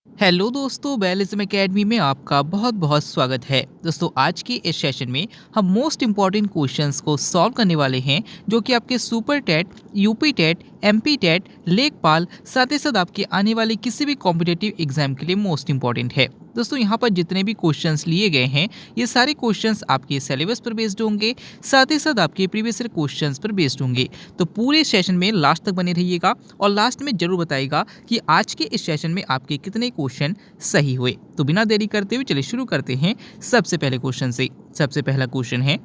Hello दोस्तों, बैलिज्म academy में आपका बहुत बहुत स्वागत है। दोस्तों, आज के इस सेशन में हम मोस्ट इम्पॉर्टेंट क्वेश्चंस को सॉल्व करने वाले हैं, जो कि आपके super TET, UP TET, MP TET, लेखपाल, साथ ही साथ आपके आने वाले किसी भी कॉम्पिटेटिव एग्जाम के लिए मोस्ट इम्पॉर्टेंट है। दोस्तों, यहाँ पर जितने भी क्वेश्चंस लिए गए हैं, ये सारे क्वेश्चंस आपके सिलेबस पर बेस्ड होंगे, साथ ही साथ आपके प्रीवियस ईयर क्वेश्चंस पर बेस्ड होंगे। तो पूरे सेशन में लास्ट तक बने रहिएगा और लास्ट में जरूर बताइएगा कि आज के इस सेशन में आपके कितने क्वेश्चन सही हुए। तो बिना देरी करते हुए चलिए शुरू करते हैं सबसे पहले क्वेश्चन से। सबसे पहला क्वेश्चन है,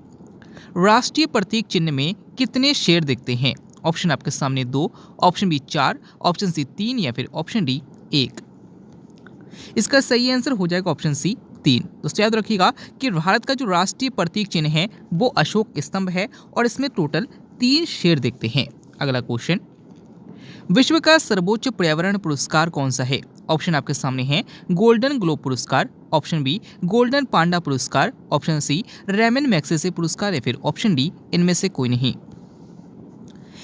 राष्ट्रीय प्रतीक चिन्ह में कितने शेर दिखते हैं? ऑप्शन आपके सामने 2, ऑप्शन बी 4, ऑप्शन सी 3 या फिर ऑप्शन डी 1। इसका सही आंसर हो जाएगा ऑप्शन सी 3। दोस्तों, याद रखिएगा कि भारत का जो राष्ट्रीय प्रतीक चिन्ह है वो अशोक स्तंभ है और इसमें टोटल 3 शेर दिखते हैं। अगला क्वेश्चन, विश्व का सर्वोच्च पर्यावरण पुरस्कार कौन सा है? ऑप्शन आपके सामने है गोल्डन ग्लोब पुरस्कार, ऑप्शन बी गोल्डन पांडा पुरस्कार, ऑप्शन सी रेमन मैग्सेसे पुरस्कार या फिर ऑप्शन डी इनमें से कोई नहीं।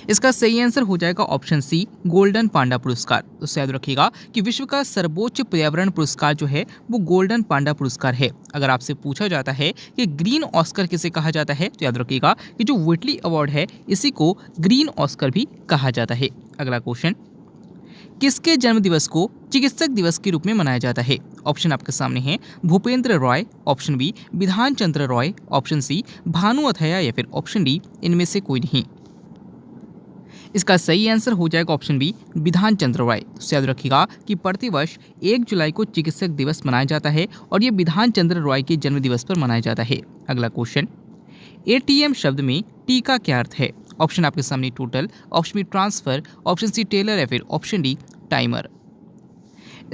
इसका सही आंसर हो जाएगा ऑप्शन सी गोल्डन पांडा पुरस्कार। तो याद रखिएगा कि विश्व का सर्वोच्च पर्यावरण पुरस्कार जो है वो गोल्डन पांडा पुरस्कार है। अगर आपसे पूछा जाता है कि ग्रीन ऑस्कर किसे कहा जाता है, तो याद रखिएगा कि जो व्हिटली अवार्ड है इसी को ग्रीन ऑस्कर भी कहा जाता है। अगला क्वेश्चन, किसके जन्म दिवस को चिकित्सक दिवस के रूप में मनाया जाता है? ऑप्शन आपके सामने है Bhupendra Roy, option B Bidhan Chandra Roy, option C Bhanu Athaiya या फिर ऑप्शन डी इनमें से कोई नहीं। इसका सही आंसर हो जाएगा ऑप्शन बी विधान चंद्र रॉय। तो याद रखिएगा कि प्रतिवर्ष 1 जुलाई को चिकित्सक दिवस मनाया जाता है और ये विधान चंद्र रॉय के जन्म दिवस पर मनाया जाता है। अगला क्वेश्चन, एटीएम शब्द में टी का क्या अर्थ है? ऑप्शन आपके सामने total, option B transfer, option C Taylor या फिर ऑप्शन डी टाइमर।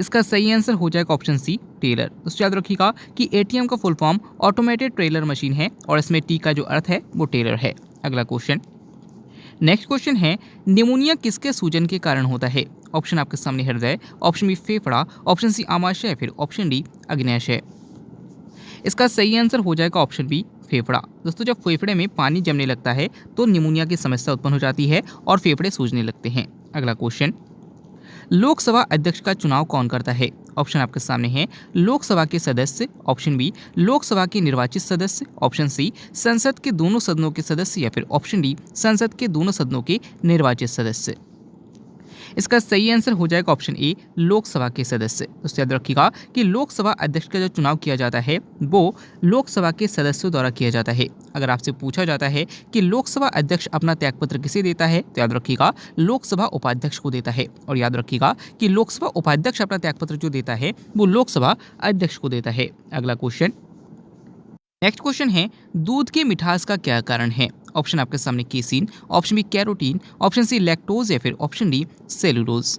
इसका सही आंसर हो जाएगा ऑप्शन सी टेलर। तो याद रखिएगा कि एटीएम का full form automated teller machine है और इसमें टी का जो अर्थ है वो टेलर है। अगला क्वेश्चन, नेक्स्ट क्वेश्चन है, निमोनिया किसके सूजन के कारण होता है? ऑप्शन आपके सामने हृदय, ऑप्शन बी फेफड़ा, ऑप्शन सी आमाशय या फिर ऑप्शन डी अग्न्याशय। इसका सही आंसर हो जाएगा ऑप्शन बी फेफड़ा। दोस्तों, जब फेफड़े में पानी जमने लगता है तो निमोनिया की समस्या उत्पन्न हो जाती है और फेफड़े सूजने लगते हैं। अगला क्वेश्चन, लोकसभा अध्यक्ष का चुनाव कौन करता है? ऑप्शन आपके सामने है लोकसभा के सदस्य, ऑप्शन बी लोकसभा के निर्वाचित सदस्य, ऑप्शन सी संसद के दोनों सदनों के सदस्य या फिर ऑप्शन डी संसद के दोनों सदनों के निर्वाचित सदस्य। इसका सही आंसर हो जाएगा ऑप्शन ए लोकसभा के सदस्य। तो याद रखिएगा कि लोकसभा अध्यक्ष का जो चुनाव किया जाता है वो लोकसभा के सदस्यों द्वारा किया जाता है। अगर आपसे पूछा जाता है कि लोकसभा अध्यक्ष अपना त्यागपत्र किसे देता है, तो याद रखिएगा लोकसभा उपाध्यक्ष को देता है। और याद रखिएगा कि लोकसभा उपाध्यक्ष अपना त्यागपत्र जो देता है वो लोकसभा अध्यक्ष को देता है। अगला क्वेश्चन, नेक्स्ट क्वेश्चन है, दूध की मिठास का क्या कारण है? ऑप्शन आपके सामने casein, option B carotene, option C lactose या फिर ऑप्शन डी सेलुलोज।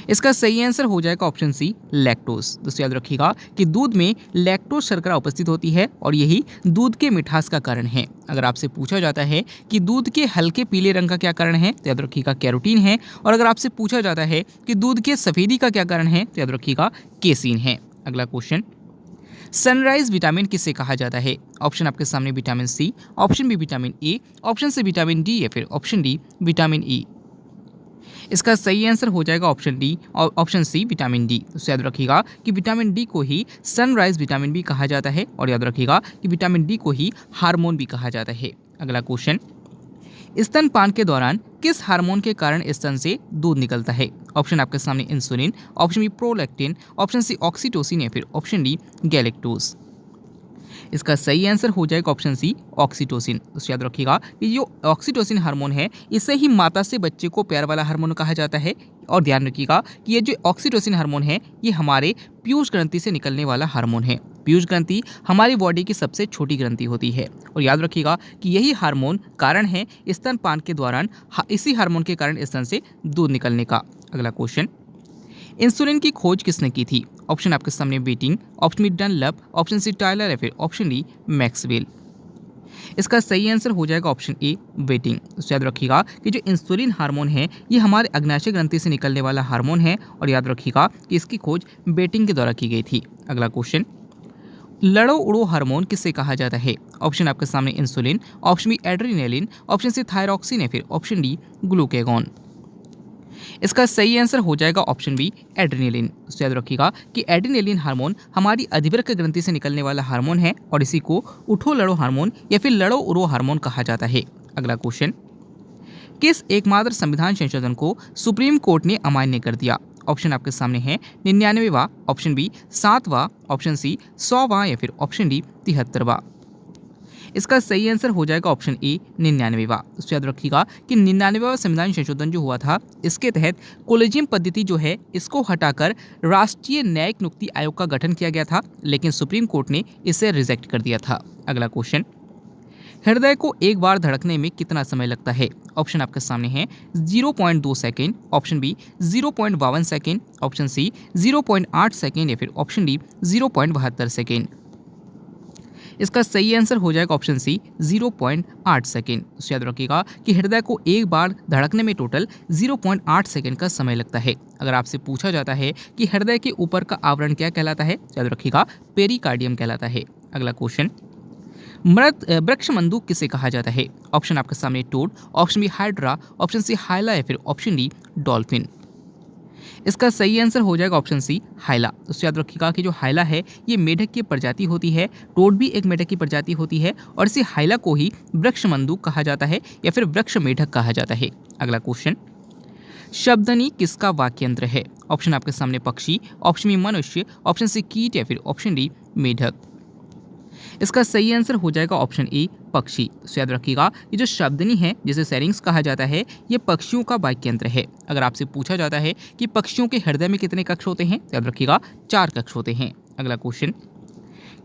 इसका सही आंसर हो जाएगा ऑप्शन सी लैक्टोज। दोस्तों, याद रखिएगा कि दूध में लैक्टोज शर्करा उपस्थित होती है और यही दूध के मिठास का कारण है। अगर आपसे पूछा जाता है कि दूध के हल्के पीले रंग का क्या कारण है, तो याद रखिएगा कैरोटीन है। और अगर आपसे पूछा जाता है कि दूध के सफेदी का क्या कारण है, तो याद रखिएगा केसीन है। अगला क्वेश्चन, सनराइज विटामिन किसे कहा जाता है? ऑप्शन आपके सामने vitamin C, option B vitamin A, option C vitamin D या फिर ऑप्शन डी विटामिन ई। इसका सही आंसर हो जाएगा ऑप्शन डी और ऑप्शन सी विटामिन डी। तो याद रखिएगा कि विटामिन डी को ही सनराइज विटामिन भी कहा जाता है और याद रखिएगा कि विटामिन डी को ही हार्मोन भी कहा जाता है। अगला क्वेश्चन, स्तनपान के दौरान किस हार्मोन के कारण स्तन से दूध निकलता है? ऑप्शन आपके सामने insulin, option B prolactin, option C oxytocin या फिर ऑप्शन डी गैलेक्टोज। इसका सही आंसर हो जाएगा ऑप्शन सी ऑक्सीटोसिन। तो याद रखिएगा कि जो ऑक्सीटोसिन हार्मोन है इसे ही माता से बच्चे को प्यार वाला हार्मोन कहा जाता है। और ध्यान रखिएगा कि ये जो ऑक्सीटोसिन हार्मोन है ये हमारे पीयूष ग्रंथि से निकलने वाला हार्मोन है। पीयूष ग्रंथि हमारी बॉडी की सबसे छोटी ग्रंथि होती है और याद रखिएगा कि यही हार्मोन कारण है स्तनपान के दौरान इसी हार्मोन के कारण स्तन से दूध निकलने का। अगला क्वेश्चन, इंसुलिन की खोज किसने की थी? ऑप्शन आपके सामने betting, option B Dunlop, option C Tyler या फिर ऑप्शन डी मैक्सवेल। इसका सही आंसर हो जाएगा ऑप्शन ए बेटिंग। तो याद रखिएगा कि जो इंसुलिन हार्मोन है ये हमारे अग्नाशय ग्रंथि से निकलने वाला हार्मोन है और याद रखिएगा कि इसकी खोज बेटिंग के द्वारा की गई थी। अगला क्वेश्चन, लड़ो उड़ो हार्मोन किसे कहा जाता है? ऑप्शन आपके सामने insulin, option B adrenaline, option C thyroxine या फिर ऑप्शन डी ग्लूकेगॉन। इसका सही आंसर हो जाएगा ऑप्शन बी एड्रेनलिन। तो याद रखिएगा कि एड्रेनलिन हार्मोन हमारी अधिवृक्क ग्रंथि से निकलने वाला हार्मोन है और इसी को उठो लड़ो हार्मोन या फिर लड़ो उड़ो हार्मोन कहा जाता है। अगला क्वेश्चन, किस एकमात्र संविधान संशोधन को सुप्रीम कोर्ट ने अमान्य कर दिया? ऑप्शन आपके सामने है 99वां, ऑप्शन बी 7वां, ऑप्शन सी 100वां या फिर ऑप्शन डी 73वां। इसका सही आंसर हो जाएगा ऑप्शन ए 99वां। तो याद रखिएगा कि 99वां संविधान संशोधन जो हुआ था, इसके तहत कोलेजियम पद्धति जो है इसको हटाकर राष्ट्रीय न्यायिक नियुक्ति आयोग का गठन किया गया था, लेकिन सुप्रीम कोर्ट ने इसे रिजेक्ट कर दिया था। अगला क्वेश्चन, हृदय को एक बार धड़कने में कितना समय लगता है? ऑप्शन आपके सामने है 0.2 second, option B 0.52 second, option C 0.8 second या फिर ऑप्शन डी 0.72 सेकेंड। इसका सही आंसर हो जाएगा ऑप्शन सी 0.8 सेकेंड। तो याद रखिएगा कि हृदय को एक बार धड़कने में टोटल 0.8 सेकेंड का समय लगता है। अगर आपसे पूछा जाता है कि हृदय के ऊपर का आवरण क्या कहलाता है, याद रखिएगा पेरिकार्डियम कहलाता है। अगला क्वेश्चन, मृत वृक्षमंडूक किसे कहा जाता है? ऑप्शन आपके सामने toad, option B hydra, option C hyla या फिर ऑप्शन डी डॉल्फिन। इसका सही आंसर हो जाएगा ऑप्शन सी हाइला। तो याद रखिएगा कि जो हाइला है ये मेढक की प्रजाति होती है, टोड भी एक मेढक की प्रजाति होती है और इसी हाइला को ही वृक्षमंडूक कहा जाता है या फिर वृक्ष मेढक कहा जाता है। अगला क्वेश्चन, शब्दनी किसका वाक्यंत्र है? ऑप्शन आपके सामने पक्षी, ऑप्शन बी मनुष्य, ऑप्शन सी कीट या फिर ऑप्शन डी मेढक। इसका सही आंसर हो जाएगा ऑप्शन ए पक्षी। तो याद रखिएगा ये जो शब्दनी है जिसे सेरिंग्स कहा जाता है, ये पक्षियों का वाक्यंत्र है। अगर आपसे पूछा जाता है कि पक्षियों के हृदय में कितने कक्ष होते हैं, याद रखिएगा 4 कक्ष होते हैं। अगला क्वेश्चन,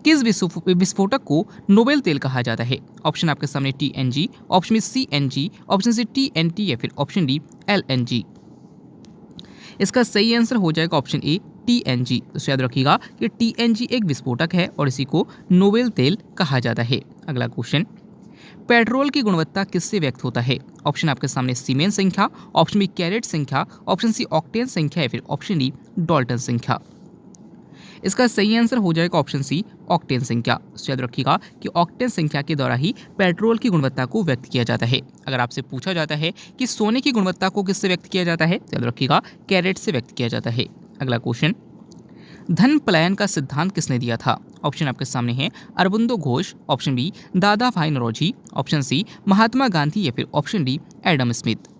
किस विस्फोटक को नोबेल तेल कहा जाता है? ऑप्शन आपके सामने TNG, option B CNG, option C TNT या फिर ऑप्शन डी LNG। इसका सही आंसर हो जाएगा ऑप्शन ए TNG। तो याद रखिएगा कि TNG एक विस्फोटक है और इसी को नोबेल तेल कहा जाता है। अगला क्वेश्चन, पेट्रोल की गुणवत्ता किससे व्यक्त होता है? ऑप्शन आपके सामने सीमेन संख्या, ऑप्शन बी कैरेट संख्या, ऑप्शन सी ऑक्टेन संख्या या फिर ऑप्शन डी डाल्टन संख्या। इसका सही आंसर हो जाएगा ऑप्शन सी ऑक्टेन संख्या। याद रखिएगा कि ऑक्टेन संख्या के द्वारा ही पेट्रोल की गुणवत्ता को व्यक्त किया जाता है। अगर आपसे पूछा जाता है कि सोने की गुणवत्ता को किससे व्यक्त किया जाता है, याद रखिएगा कैरेट से व्यक्त किया जाता है। अगला क्वेश्चन, धन पलायन का सिद्धांत किसने दिया था? ऑप्शन आपके सामने है अरबिंदो घोष, ऑप्शन बी दादा भाई नौरोजी, ऑप्शन सी महात्मा गांधी या फिर ऑप्शन डी एडम स्मिथ।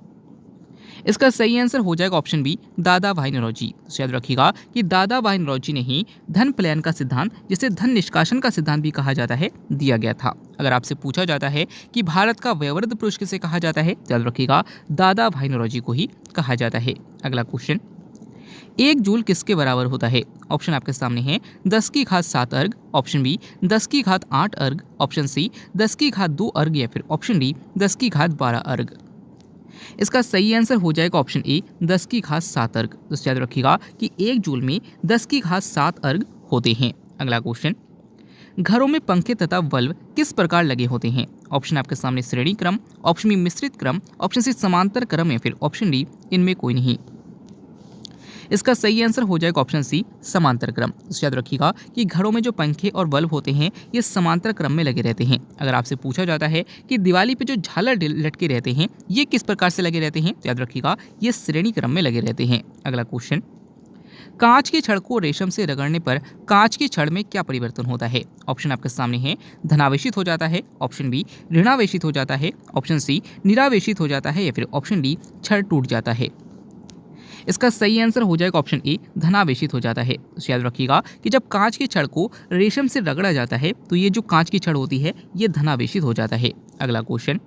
इसका सही आंसर हो जाएगा ऑप्शन बी दादा भाई नौरोजी। याद रखिएगा कि दादा भाई नौरोजी ने ही धन पलायन का सिद्धांत, जिसे धन निष्कासन का सिद्धांत भी कहा जाता है, दिया गया था। अगर आपसे पूछा जाता है कि भारत का वयोवृद्ध पुरुष किसे कहा जाता है, याद रखिएगा दादा भाई नौरोजी को ही कहा जाता है। अगला क्वेश्चन, 1 जूल किसके बराबर होता है? ऑप्शन आपके सामने है 10 की घात 7 अर्ग, ऑप्शन बी 10 की घात 8 अर्ग, ऑप्शन सी 10 की घात 2 अर्ग या फिर ऑप्शन डी 10 की घात 12 अर्ग। इसका सही आंसर हो जाएगा ऑप्शन ए 10 की घात 7 अर्ग। तो याद रखिएगा कि 1 जूल में 10 की घात 7 अर्ग होते हैं। अगला क्वेश्चन, घरों में पंखे तथा बल्ब किस प्रकार लगे होते हैं? ऑप्शन आपके सामने श्रेणी क्रम, ऑप्शन बी मिश्रित क्रम, ऑप्शन सी समांतर क्रम या फिर ऑप्शन डी इनमें कोई नहीं। इसका सही आंसर हो जाएगा ऑप्शन सी समांतर क्रम। याद रखिएगा कि घरों में जो पंखे और बल्ब होते हैं ये समांतर क्रम में लगे रहते हैं। अगर आपसे पूछा जाता है कि दिवाली पे जो झालर लटके रहते हैं ये किस प्रकार से लगे रहते हैं, याद रखिएगा ये श्रेणी क्रम में लगे रहते हैं। अगला क्वेश्चन, कांच की छड़ को रेशम से रगड़ने पर कांच की छड़ में क्या परिवर्तन होता है? ऑप्शन आपके सामने है धनावेशित हो जाता है, ऑप्शन बी ऋणावेशित हो जाता है, ऑप्शन सी निरावेशित हो जाता है या फिर ऑप्शन डी छड़ टूट जाता है। इसका सही आंसर हो जाएगा ऑप्शन ए धनावेशित हो जाता है। तो याद रखिएगा कि जब कांच की छड़ को रेशम से रगड़ा जाता है तो ये जो कांच की छड़ होती है ये धनावेशित हो जाता है। अगला क्वेश्चन,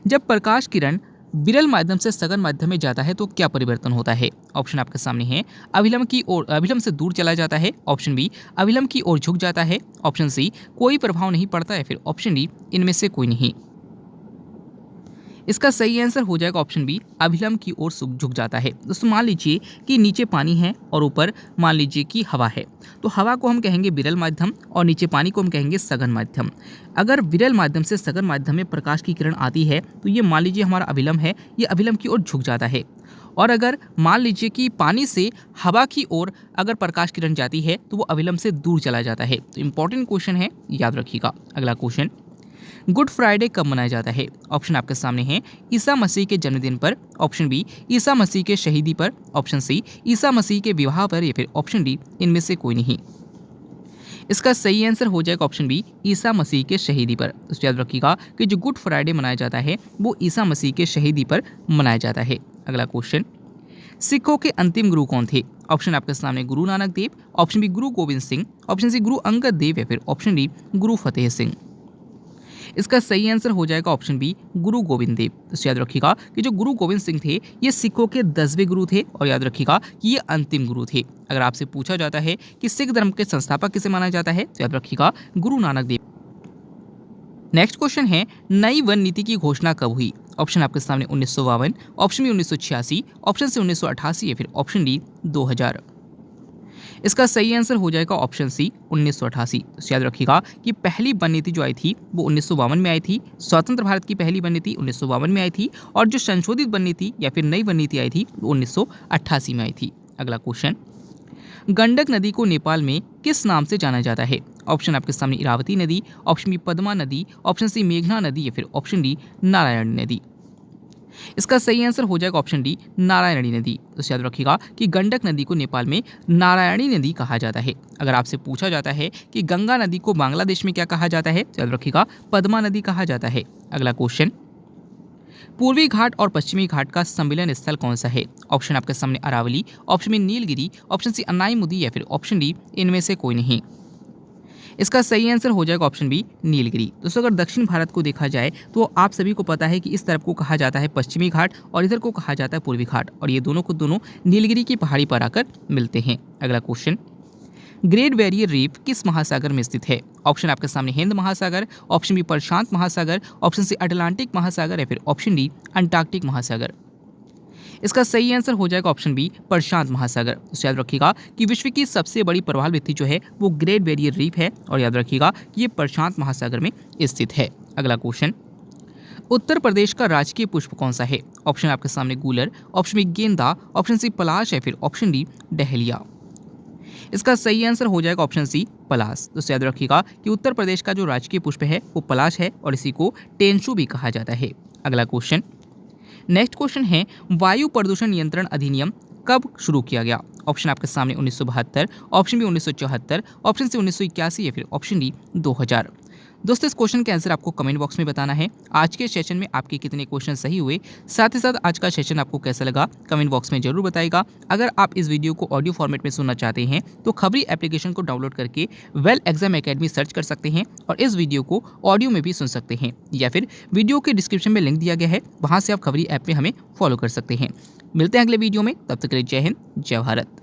जब प्रकाश किरण विरल माध्यम से सघन माध्यम में जाता है तो क्या परिवर्तन होता है? ऑप्शन आपके सामने है अभिलंब से दूर चला जाता है, ऑप्शन बी अभिलंब की ओर झुक जाता है, ऑप्शन सी कोई प्रभाव नहीं पड़ता है, फिर ऑप्शन डी इनमें से कोई नहीं। इसका सही आंसर हो जाएगा ऑप्शन बी अभिलंब की ओर झुक जाता है। दोस्तों मान लीजिए कि नीचे पानी है और ऊपर मान लीजिए कि हवा है, तो हवा को हम कहेंगे विरल माध्यम और नीचे पानी को हम कहेंगे सघन माध्यम। अगर विरल माध्यम से सघन माध्यम में प्रकाश की किरण आती है तो ये मान लीजिए हमारा अभिलंब है, ये अभिलंब की ओर झुक जाता है। और अगर मान लीजिए कि पानी से हवा की ओर अगर प्रकाश किरण जाती है तो वो अभिलंब से दूर चला जाता है। तो इंपॉर्टेंट क्वेश्चन है, याद रखिएगा। अगला क्वेश्चन, गुड फ्राइडे कब मनाया जाता है? ऑप्शन आपके सामने हैं ईसा मसीह के जन्मदिन पर, ऑप्शन बी ईसा मसीह के शहीदी पर, ऑप्शन सी ईसा मसीह के विवाह पर, या फिर ऑप्शन डी इनमें से कोई नहीं। इसका सही आंसर हो जाएगा ऑप्शन बी ईसा मसीह के शहीदी पर। तो याद रखिएगा कि जो गुड फ्राइडे मनाया जाता है वो ईसा मसीह के शहीदी पर मनाया जाता है। अगला क्वेश्चन, सिखों के अंतिम गुरु कौन थे? ऑप्शन आपके सामने गुरु नानक देव, ऑप्शन बी गुरु गोविंद सिंह, ऑप्शन सी गुरु अंगद देव, या फिर ऑप्शन डी गुरु फतेह सिंह। इसका सही आंसर हो जाएगा ऑप्शन बी गुरु गोविंद देव। तो याद रखिएगा कि जो गुरु गोविंद सिंह थे ये सिखों के 10वें गुरु थे, और याद रखिएगा कि ये अंतिम गुरु थे। अगर आपसे पूछा जाता है कि सिख धर्म के संस्थापक किसे माना जाता है, तो याद रखिएगा गुरु नानक देव। नेक्स्ट क्वेश्चन है, नई वन नीति की घोषणा कब हुई? ऑप्शन आपके सामने 1952, ऑप्शन बी 1986, ऑप्शन सी 1988, या फिर ऑप्शन डी 2000। इसका सही आंसर हो जाएगा ऑप्शन सी 1988। तो याद रखिएगा कि पहली वन नीति जो आई थी वो 1952 में आई थी। स्वतंत्र भारत की पहली वन नीति 1952 में आई थी, और जो संशोधित वन नीति या फिर नई वन नीति आई थी वो 1988 में आई थी। अगला क्वेश्चन, गंडक नदी को नेपाल में किस नाम से जाना जाता है? ऑप्शन आपके सामने इरावती नदी, ऑप्शन बी पद्मा नदी, ऑप्शन सी मेघना नदी, या फिर ऑप्शन डी नारायणी नदी। इसका सही आंसर हो जाएगा ऑप्शन डी नारायणी नदी। तो याद रखिएगा कि गंडक नदी को नेपाल में नारायणी नदी कहा जाता है। अगर आपसे पूछा जाता है कि गंगा नदी को बांग्लादेश में क्या कहा जाता है, तो याद रखिएगा पद्मा नदी कहा जाता है। अगला क्वेश्चन, पूर्वी घाट और पश्चिमी घाट का सम्मिलन स्थल कौन सा है? ऑप्शन आपके सामने Aravalli, option B Nilgiri, option C Anaimudi, या फिर ऑप्शन डी इनमें से कोई नहीं। इसका सही आंसर हो जाएगा ऑप्शन बी नीलगिरी। दोस्तों अगर दक्षिण भारत को देखा जाए तो आप सभी को पता है कि इस तरफ को कहा जाता है पश्चिमी घाट और इधर को कहा जाता है पूर्वी घाट, और ये दोनों को दोनों नीलगिरी की पहाड़ी पर आकर मिलते हैं। अगला क्वेश्चन, ग्रेट बैरियर रीफ किस महासागर में स्थित है? ऑप्शन आपके सामने हिंद महासागर, ऑप्शन बी प्रशांत महासागर, ऑप्शन सी अटलांटिक महासागर, या फिर ऑप्शन डी अंटार्कटिक महासागर। इसका सही आंसर हो जाएगा ऑप्शन बी प्रशांत महासागर। तो याद रखिएगा कि विश्व की सबसे बड़ी प्रवाल भित्ति जो है वो ग्रेट बैरियर रीफ है, और याद रखिएगा कि ये प्रशांत महासागर में स्थित है। अगला क्वेश्चन, उत्तर प्रदेश का राजकीय पुष्प कौन सा है? ऑप्शन आपके सामने गूलर, ऑप्शन बी गेंदा, ऑप्शन सी पलाश, या फिर ऑप्शन डी डहलिया। इसका सही आंसर हो जाएगा ऑप्शन सी पलाश। तो याद रखिएगा कि उत्तर प्रदेश का जो राजकीय पुष्प है वो पलाश है, और इसी को टेंशु भी कहा जाता है। अगला क्वेश्चन, नेक्स्ट क्वेश्चन है, वायु प्रदूषण नियंत्रण अधिनियम कब शुरू किया गया? ऑप्शन आपके सामने 1972, ऑप्शन बी 1974, ऑप्शन सी 1981, या फिर ऑप्शन डी 2000। दोस्तों इस क्वेश्चन के आंसर आपको कमेंट बॉक्स में बताना है। आज के सेशन में आपके कितने क्वेश्चन सही हुए, साथ ही साथ आज का सेशन आपको कैसा लगा कमेंट बॉक्स में जरूर बताइएगा। अगर आप इस वीडियो को ऑडियो फॉर्मेट में सुनना चाहते हैं तो खबरी एप्लीकेशन को डाउनलोड करके वेल एग्जाम एकेडमी सर्च कर सकते हैं, और इस वीडियो को ऑडियो में भी सुन सकते हैं, या फिर वीडियो के डिस्क्रिप्शन में लिंक दिया गया है, वहाँ से आप खबरी ऐप में हमें फॉलो कर सकते हैं। मिलते हैं अगले वीडियो में, तब तक के लिए जय हिंद, जय भारत।